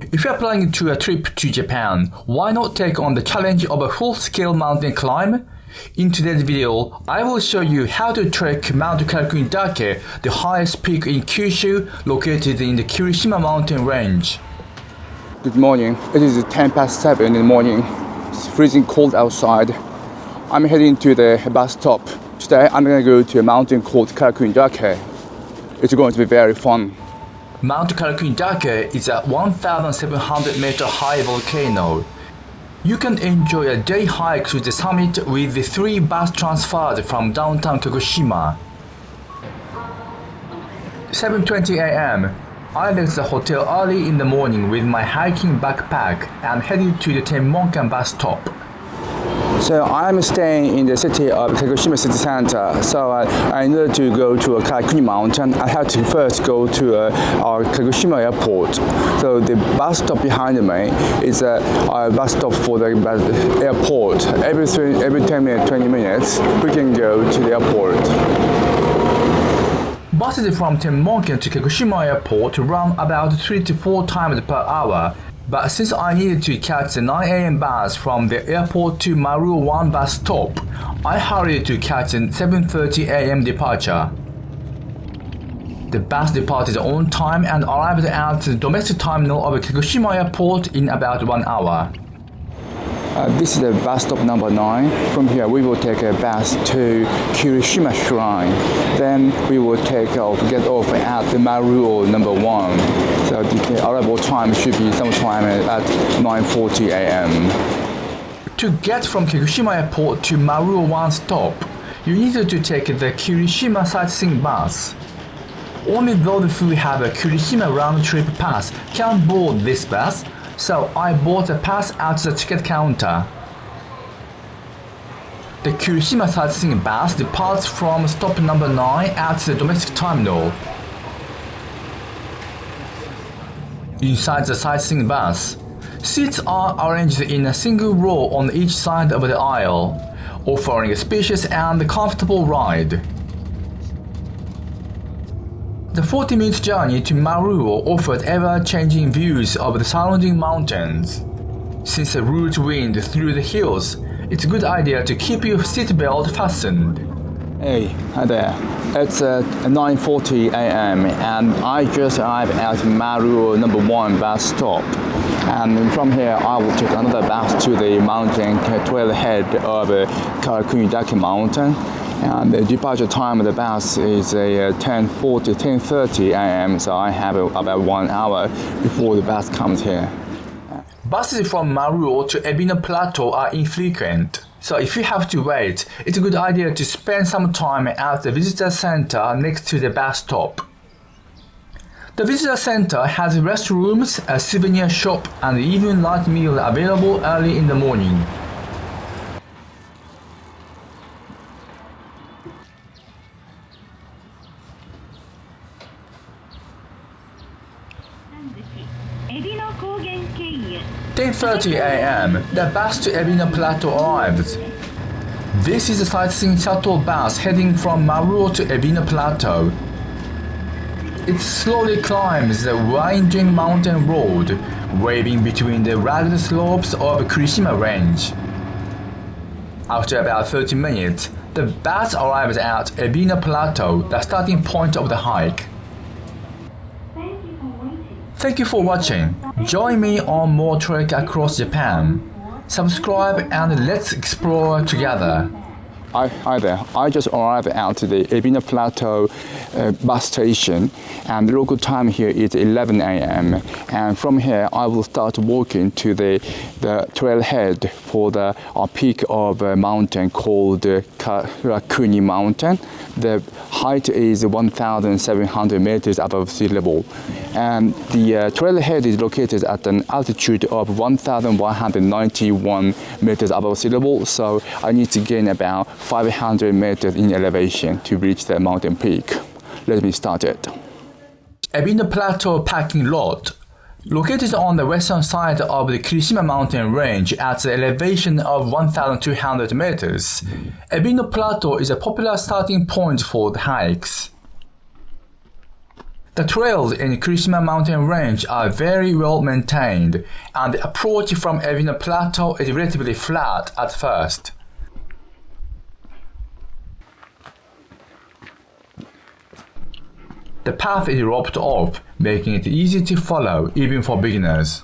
If you are planning to a trip to Japan, why not take on the challenge of a full-scale mountain climb? In today's video, I will show you how to trek Mount Karakunidake, the highest peak in Kyushu, located in the Kagoshima mountain range. Good morning. It is 7:10 in the morning. It's freezing cold outside. I'm heading to the bus stop. Today I'm going to go to a mountain called Karakunidake. It's going to be very fun. Mount Karakunidake is a 1,700-meter high volcano. You can enjoy a day hike to the summit with the 3 bus transfers from downtown Kagoshima. 7:20 a.m. I left the hotel early in the morning with my hiking backpack and headed to the Tenmonkan bus stop. So I'm staying in the city of Kagoshima city center. So I need to go to a Karakuni mountain. I have to first go to our Kagoshima airport. So the bus stop behind me is a bus stop for the airport. Every 10 minutes, 20 minutes, we can go to the airport. Buses from Tenmonkan to Kagoshima airport run about 3 to 4 times per hour. But since I needed to catch the 9 a.m. bus from the airport to Maruo 1 bus stop, I hurried to catch the 7:30 a.m. departure. The bus departed on time and arrived at the domestic terminal of Kagoshima airport in about 1 hour. This is the bus stop number 9. From here we will take a bus to Kyushu Shrine. Then we will get off at the Maruo number 1. So the arrival time should be sometime at 9:40 a.m. To get from Kagoshima airport to Maruo 1 stop, you needed to take the Kagoshima sightseeing bus. Only those who have a Kagoshima round-trip pass can board this bus, so I bought a pass at the ticket counter. The Kagoshima sightseeing bus departs from stop number 9 at the domestic terminal. Inside the sightseeing bus, seats are arranged in a single row on each side of the aisle, offering a spacious and comfortable ride. The 40-minute journey to Maruo offered ever-changing views of the surrounding mountains. Since the route winds through the hills, it's a good idea to keep your seatbelt fastened. Hey, hi there. It's 9:40 a.m. and I just arrived at Maruo number 1 bus stop. And from here I will take another bus to the mountain trailhead of Karakunidake mountain. And the departure time of the bus is 10:30 a.m. So I have about 1 hour before the bus comes here. Buses from Maruo to Ebino Plateau are infrequent, so if you have to wait, it's a good idea to spend some time at the visitor center next to the bus stop. The visitor center has restrooms, a souvenir shop, and even light meal available early in the morning. Ebino 10:30 a.m. The bus to Ebino Plateau arrives. This is a sightseeing shuttle bus heading from Maruo to Ebino Plateau. It slowly climbs the winding mountain road, waving between the rugged slopes of Kagoshima range. After about 30 minutes, the bus arrives at Ebino Plateau, the starting point of the hike. Thank you for watching. Join me on more trek across Japan. Subscribe and let's explore together. Hi there. I just arrived at the Ebino Plateau bus station, and the local time here is 11 a.m. And from here, I will start walking to the trailhead for the peak of a mountain called Karakuni Mountain. The height is 1,700 meters above sea level, and the trailhead is located at an altitude of 1,191 meters above sea level. So I need to gain about 500 meters in elevation to reach the mountain peak. Let me start it. Ebino Plateau parking lot. Located on the western side of the Kagoshima mountain range at the elevation of 1,200 meters, Ebino Plateau is a popular starting point for the hikes. The trails in Kyushu mountain range are very well maintained, and the approach from Ebino Plateau is relatively flat at first. The path is roped off, making it easy to follow even for beginners.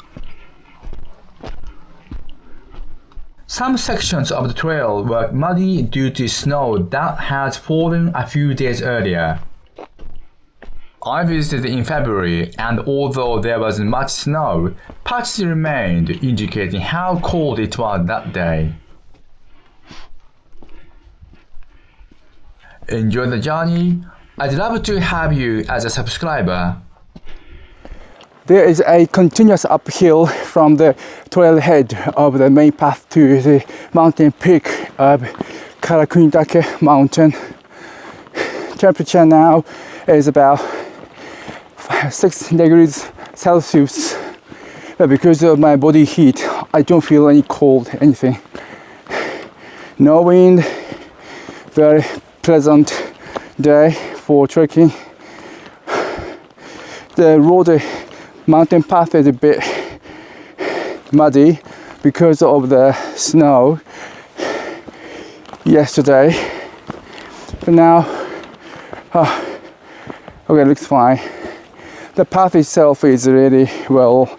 Some sections of the trail were muddy due to snow that had fallen a few days earlier. I visited in February, and although there wasn't much snow, patches remained, indicating how cold it was that day. Enjoy the journey. I'd love to have you as a subscriber. There is a continuous uphill from the trailhead of the main path to the mountain peak of Karakunidake mountain. Temperature now is about 6 degrees Celsius, but because of my body heat, I don't feel any cold, anything. No wind, very pleasant day for trekking. The road, mountain path is a bit muddy because of the snow yesterday, but now, okay, looks fine. The path itself is really well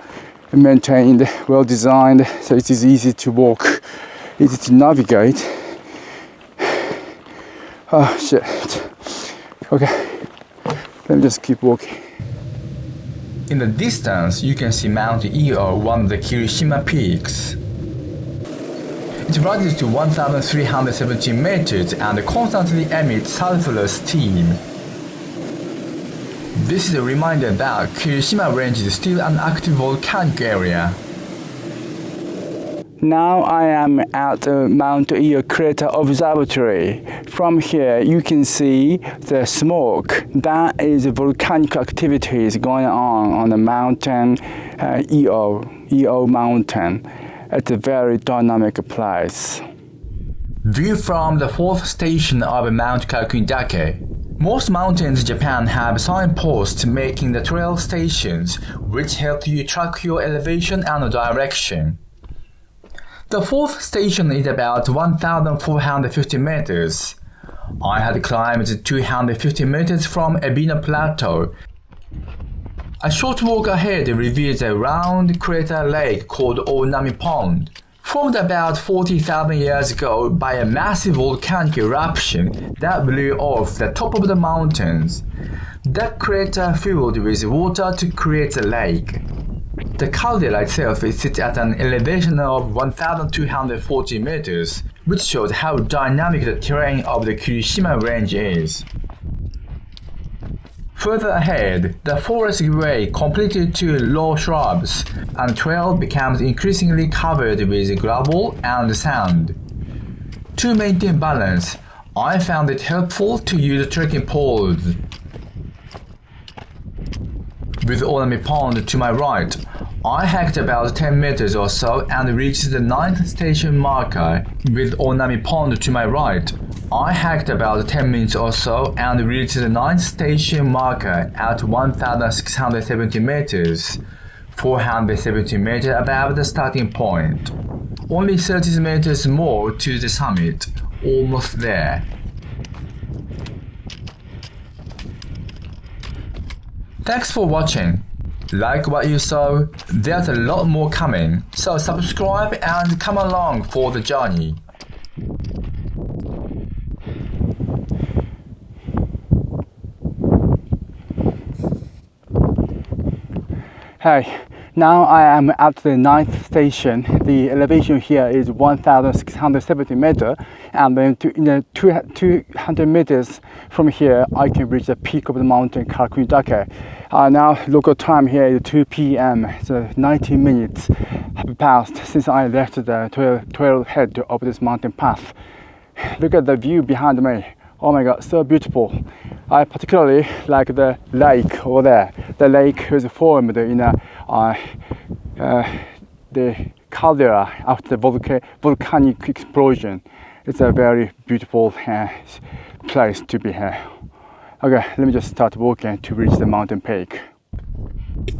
maintained, well designed, so it is easy to walk, easy to navigate. Oh shit. Okay, let me just keep walking. In the distance, you can see Mount Io, one of the Kyushu peaks. It rises to 1,317 meters and constantly emits sulfurous steam. This is a reminder that Kyushu range is still an active volcanic area. Now I am at the Mount Io Crater Observatory. From here you can see the smoke. That is volcanic activities going on the mountain Io mountain. It's a very dynamic place. View from the fourth station of Mount Karakunidake. Most mountains in Japan have signposts making the trail stations, which help you track your elevation and direction. The fourth station is about 1,450 meters. I had climbed 250 meters from Ebino Plateau. A short walk ahead reveals a round crater lake called Onami Pond, formed about 40,000 years ago by a massive volcanic eruption that blew off the top of the mountains. That crater filled with water to create the lake. The caldera itself sits at an elevation of 1,240 meters, which shows how dynamic the terrain of the Kyushu range is. Further ahead, the forest gives way completely to low shrubs, and the trail becomes increasingly covered with gravel and sand. To maintain balance, I found it helpful to use trekking poles. With Onami Pond to my right, I hiked about 10 meters or so and reached the 9th station marker. With Onami Pond to my right, I hiked about 10 minutes or so and reached the 9th station marker at 1,670 meters, 470 meters above the starting point. Only 30 meters more to the summit, almost there. Thanks for watching. Like what you saw, there's a lot more coming, so subscribe and come along for the journey. Hey, now I am at the 9th station. The elevation here is 1,670 meters, and then in 200 meters from here I can reach the peak of the mountain Karakunidake. Now local time here is 2 p.m. So 90 minutes have passed since I left the trailhead of this mountain path. Look at the view behind me. Oh my god, so beautiful. I particularly like the lake over there. The lake was formed in the caldera after the volcanic explosion. It's a very beautiful place to be here. Okay, let me just start walking to reach the mountain peak.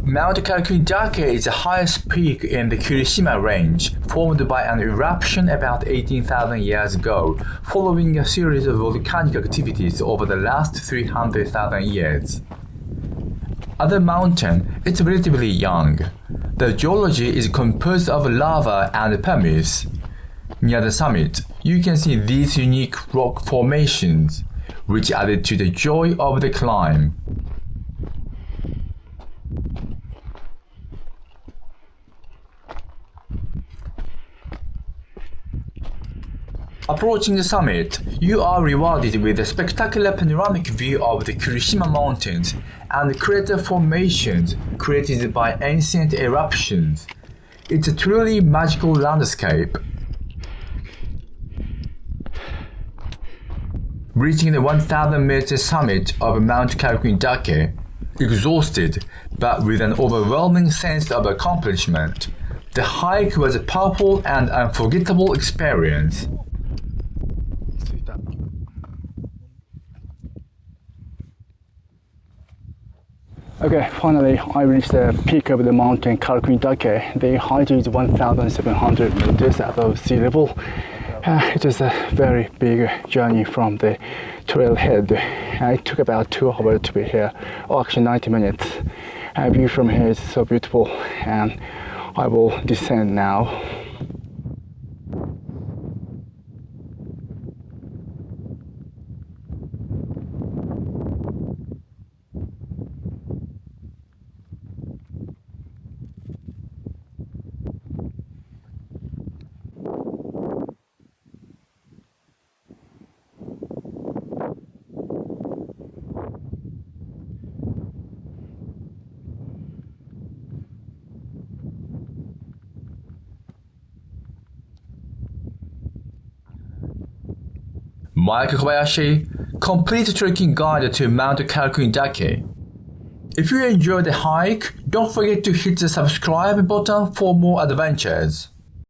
Mount Karakunidake is the highest peak in the Kyushu range, formed by an eruption about 18,000 years ago, following a series of volcanic activities over the last 300,000 years. As a mountain, it's relatively young. The geology is composed of lava and pumice. Near the summit, you can see these unique rock formations, which added to the joy of the climb. Approaching the summit, you are rewarded with a spectacular panoramic view of the Kagoshima Mountains and crater formations created by ancient eruptions. It's a truly magical landscape. Reaching the 1,000-meter summit of Mount Karakunidake, exhausted but with an overwhelming sense of accomplishment, the hike was a powerful and unforgettable experience. Okay, finally I reached the peak of the mountain Karakunidake. The height is 1,700 meters above sea level. It is a very big journey from the trailhead. It took about 2 hours to be here, or actually 90 minutes. The view from here is so beautiful, and I will descend now. Mike Kobayashi, complete trekking guide to Mount Karakunidake. If you enjoyed the hike, don't forget to hit the subscribe button for more adventures.